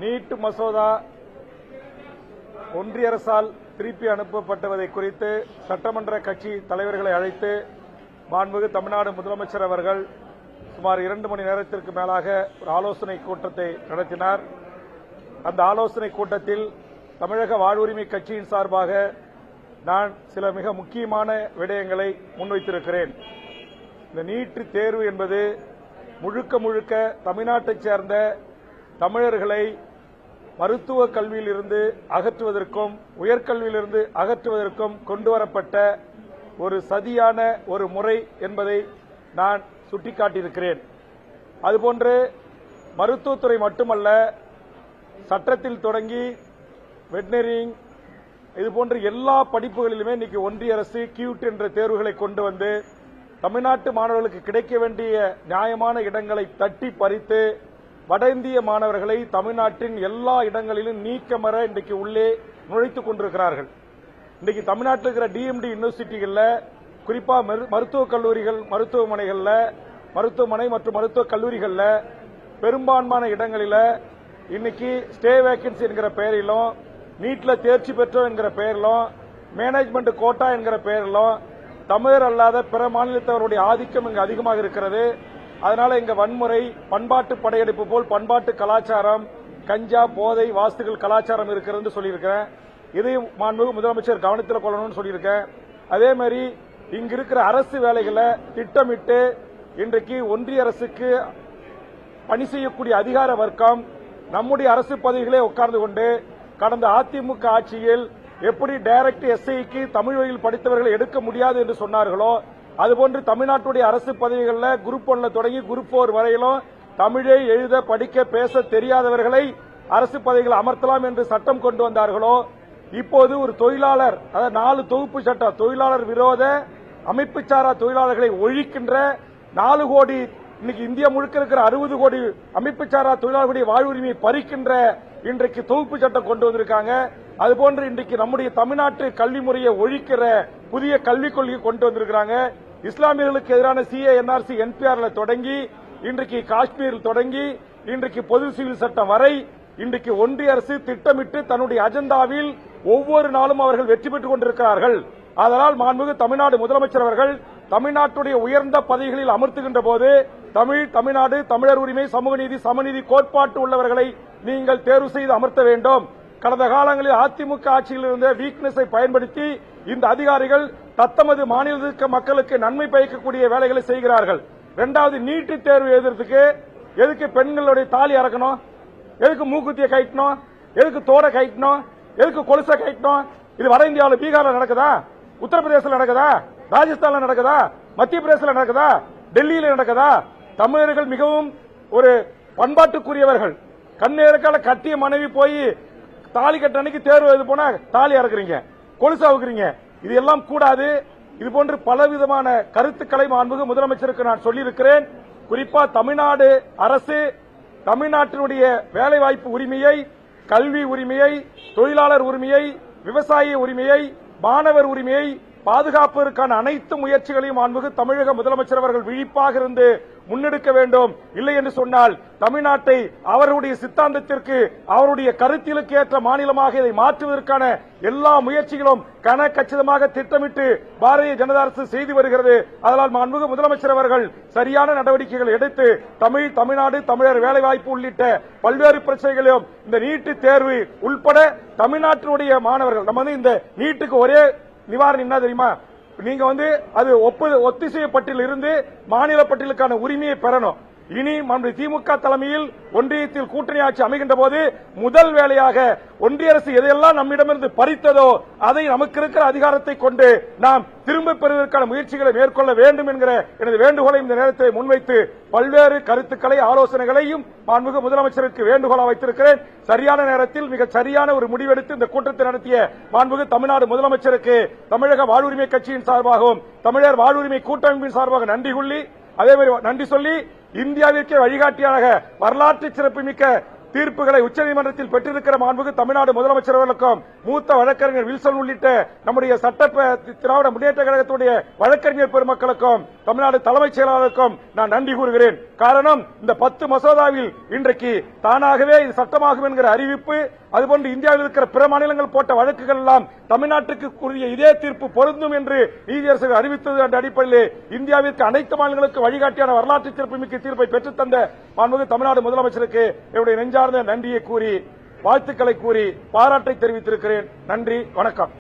NEET மசோதா ஒன்றிய அரசால் திருப்பி அனுப்பப்பட்டதை குறித்து சட்டமன்ற கட்சி தலைவர்களை அழைத்து மாண்புமிகு தமிழ்நாடு முதலமைச்சர் அவர்கள் சுமார் 2 மணி நேரத்திற்கு மேலாக ஒரு ஆலோசனை கூட்டத்தை நடத்தினார். அந்த ஆலோசனை கூட்டத்தில் தமிழக வாழ்வுரிமை கட்சியின் சார்பாக நான் சில மிக முக்கியமான விடயங்களை முன்வைத்திருக்கிறேன். இந்த நீட் தேர்வு என்பது முழுக்க முழுக்க தமிழ்நாட்டைச் சேர்ந்த தமிழர்களை மருத்துவ கல்வியிலிருந்து அகற்றுவதற்கும் உயர்கல்வியிலிருந்து அகற்றுவதற்கும் கொண்டுவரப்பட்ட ஒரு சதியான ஒரு முறை என்பதை நான் சுட்டிக்காட்டியிருக்கிறேன். அதுபோன்று மருத்துவத்துறை மட்டுமல்ல, சட்டத்தில் தொடங்கி வெட்னரிங் இதுபோன்ற எல்லா படிப்புகளிலுமே இன்னைக்கு ஒன்றிய அரசு கியூட் என்ற தேர்வுகளை கொண்டு வந்து தமிழ்நாட்டு மாணவர்களுக்கு கிடைக்க வேண்டிய நியாயமான இடங்களை தட்டி பறித்து வட இந்திய மாணவர்களை தமிழ்நாட்டின் எல்லா இடங்களிலும் நீக்கமற இன்றைக்கு உள்ளே நுழைத்துக் கொண்டிருக்கிறார்கள். இன்றைக்கு தமிழ்நாட்டில் இருக்கிற டிஎம்டி யூனிவர்சிட்டிகளில், குறிப்பா மருத்துவக் கல்லூரிகள், மருத்துவமனை மற்றும் மருத்துவக் கல்லூரிகளில் பெரும்பான்மையான இடங்களில் இன்னைக்கு ஸ்டே வேகன்சி என்கிற பெயரிலும், நீட்ல தேர்ச்சி பெற்றோர் என்கிற பெயரிலும், மேனேஜ்மெண்ட் கோட்டா என்கிற பெயரிலும் தமிழர் அல்லாத பிற மாநிலத்தவருடைய ஆதிக்கம் இங்கு அதிகமாக இருக்கிறது. அதனால இங்க வன்முறை, பண்பாட்டு படையெடுப்பு போல் பண்பாட்டு கலாச்சாரம், கஞ்சா, போதை, வாஸ்துகள் கலாச்சாரம் இருக்கிறது சொல்லியிருக்கேன். இதையும் மாண்புமிகு முதலமைச்சர் கவனத்தில் கொள்ளணும்னு சொல்லியிருக்கேன். அதே மாதிரி இங்க இருக்கிற அரசு வேலைகளை திட்டமிட்டு இன்றைக்கு ஒன்றிய அரசுக்கு பணி செய்யக்கூடிய அதிகார வர்க்கம் நம்முடைய அரசு பதவிகளே உட்கார்ந்து கொண்டு கடந்த அதிமுக ஆட்சியில் எப்படி டைரக்ட் எஸ்ஐக்கு தமிழ் வழியில் படித்தவர்களை எடுக்க முடியாது என்று சொன்னார்களோ, அதுபோன்று தமிழ்நாட்டுடைய அரசு பதவிகளில் குரூப் 1 தொடங்கி குரூப் 4 வரையிலும் தமிழை எழுத, படிக்க, பேச தெரியாதவர்களை அரசு பதவிகள் அமர்த்தலாம் என்று சட்டம் கொண்டு வந்தார்களோ, இப்போது ஒரு தொழிலாளர், அதாவது 4 தொகுப்பு சட்டம், தொழிலாளர் விரோத அமைப்பு சாரா தொழிலாளர்களை ஒழிக்கின்ற 4 கோடி, இன்னைக்கு இந்தியா முழுக்க இருக்கிற 60 கோடி அமைப்பு சாரா தொழிலாளர்களுடைய வாழ்வுரிமையை பறிக்கின்ற இன்றைக்கு தொகுப்பு சட்டம் கொண்டு வந்திருக்காங்க. அதுபோன்று இன்றைக்கு நம்முடைய தமிழ்நாட்டு கல்வி முறையை ஒழிக்கிற புதிய கல்விக் கொள்கையை கொண்டு வந்திருக்கிறாங்க. இஸ்லாமியர்களுக்கு எதிரான சிஏ, என்ஆர்சி, என்பிஆர்ல தொடங்கி இன்றைக்கு காஷ்மீரில் தொடங்கி இன்றைக்கு பொது சிவில் சட்டம் வரை இன்றைக்கு ஒன்றிய அரசு திட்டமிட்டு தன்னுடைய அஜெண்டாவில் ஒவ்வொரு நாளும் அவர்கள் வெற்றி பெற்றுக் கொண்டிருக்கிறார்கள். அதனால் மாண்புமிகு தமிழ்நாடு முதலமைச்சர் அவர்கள் தமிழ்நாட்டுடைய உயர்ந்த பதவிகளில் அமர்த்துகின்ற போது தமிழ்நாடு தமிழர் உரிமை, சமூக நீதி, சமநீதி கோட்பாட்டு உள்ளவர்களை நீங்கள் தேர்வு செய்து அமர்த்த வேண்டும். கடந்த காலங்களில் அதிமுக ஆட்சியில் இருந்த வீக்னஸை பயன்படுத்தி இந்த அதிகாரிகள் தத்தமது மாநில மக்களுக்கு நன்மை பயக்கக்கூடிய வேலைகளை செய்கிறார்கள். இரண்டாவது, நீட்டு தேர்வு எழுதுறதுக்கு எதுக்கு பெண்களுடைய தாலி அறக்கணும், எதுக்கு மூக்குத்தியை கட்டணும், எதுக்கு தோட கட்டணும், எதுக்கு கொலுசை கட்டணும்? இது வட இந்தியாவில் பீகார்ல நடக்குதா, உத்தரப்பிரதேசத்தில் நடக்குதா, ராஜஸ்தான்ல நடக்குதா, மத்திய பிரதேசத்தில் நடக்குதா, டெல்லியில நடக்குதா? தமிழர்கள் மிகவும் ஒரு பண்பாட்டுக்குரியவர்கள். கண்ணேற்கால கட்டிய மனைவி போய் தாலி கட்ட அன்னைக்கு தேர்வு எழுத போனா தாலி அறக்குறீங்க, கொலுசு அவுக்குறீங்க. இது எல்லாம் கூடாது. இது போன்று பலவிதமான கருத்துக்களை மாண்புமிகு முதலமைச்சருக்கு நான் சொல்லியிருக்கிறேன். குறிப்பா தமிழ்நாடு அரசு தமிழ்நாட்டினுடைய வேலைவாய்ப்பு உரிமையை, கல்வி உரிமையை, தொழிலாளர் உரிமையை, விவசாய உரிமையை, மாணவர் உரிமையை பாதுகாப்பதற்கான அனைத்து முயற்சிகளையும் மாண்புமிகு தமிழக முதலமைச்சர் அவர்கள் விழிப்பாக இருந்து முன்னெடுக்க வேண்டும். இல்லை என்று சொன்னால் தமிழ்நாட்டை அவருடைய சித்தாந்தத்திற்கு, அவருடைய கருத்திலுக்கு ஏற்ற மாநிலமாக இதை மாற்றுவதற்கான எல்லா முயற்சிகளும் கச்சிதமாக திட்டமிட்டு பாரதிய ஜனதா அரசு செய்து வருகிறது. அதனால் மாண்புமிகு முதலமைச்சர் அவர்கள் சரியான நடவடிக்கைகள் எடுத்து தமிழ்நாடு தமிழர் வேலைவாய்ப்பு உள்ளிட்ட பல்வேறு பிரச்சனைகளையும், இந்த நீட்டு தேர்வு உள்பட தமிழ்நாட்டினுடைய மாணவர்கள், நம்ம இந்த நீட்டுக்கு ஒரே நிவாரணம் என்ன தெரியுமா? நீங்க அது ஒத்திசைவு பட்டியலில் இருந்து மாநில பட்டியலுக்கான உரிமையை பெறணும். இனி திமுக தலைமையில் ஒன்றியத்தில் கூட்டணி ஆட்சி அமைகின்ற போது முதல் வேலையாக ஒன்றிய அரசு எதையெல்லாம் நம்மிடமிருந்து பறித்ததோ அதை நமக்கு இருக்கிற அதிகாரத்தை கொண்டு நாம் திரும்ப பெறுவதற்கான முயற்சிகளை மேற்கொள்ள வேண்டும் என்கிற எனது வேண்டுகோளை இந்த நேரத்தில் முன்வைத்து பல்வேறு கருத்துக்களை, ஆலோசனைகளையும் மாண்புமிகு முதலமைச்சருக்கு வேண்டுகோளாக வைத்திருக்கிறேன். சரியான நேரத்தில் மிக சரியான ஒரு முடிவெடுத்து இந்த கூட்டத்தை நடத்திய மாண்புமிகு தமிழ்நாடு முதலமைச்சருக்கு தமிழக வாழ்வுரிமை கட்சியின் சார்பாகவும் தமிழர் வாழ்வுரிமை கூட்டமைப்பின் சார்பாக நன்றி சொல்லி இந்தியாவிற்கே வழிகாட்டியாக வரலாற்று சிறப்புமிக்க தீர்ப்புகளை உச்சநீதிமன்றத்தில் பெற்றிருக்கிற மாண்புமிகு தமிழ்நாடு முதலமைச்சர் அவர்களுக்கும் மூத்த வழக்கறிஞர் வில்சன் உள்ளிட்ட நம்முடைய திராவிட முன்னேற்ற கழகத்துடைய வழக்கறிஞர் பெருமக்களுக்கும் தமிழ்நாடு தலைமைச் செயலாளருக்கும் நான் நன்றி கூறுகிறேன். காரணம், இந்த 10 மசோதாவில் இன்றைக்கு தானாகவே இது சட்டமாகும் என்கிற அறிவிப்பு, அதுபோன்று இந்தியாவில் இருக்கிற பிற மாநிலங்கள் போட்ட வழக்குகள் எல்லாம் தமிழ்நாட்டுக்கு கூறிய இதே தீர்ப்பு பொருந்தும் என்று நீதியரசர் அறிவித்தது என்ற அடிப்படையில் இந்தியாவிற்கு அனைத்து மாநிலங்களுக்கு வழிகாட்டியான வரலாற்று சிறப்புமிக்க தீர்ப்பை பெற்றுத்தந்த மாண்புமிகு தமிழ்நாடு முதலமைச்சருக்கு என்னுடைய நெஞ்சார்ந்த நன்றியை கூறி வாழ்த்துக்களை கூறி பாராட்டை தெரிவித்திருக்கிறேன். நன்றி, வணக்கம்.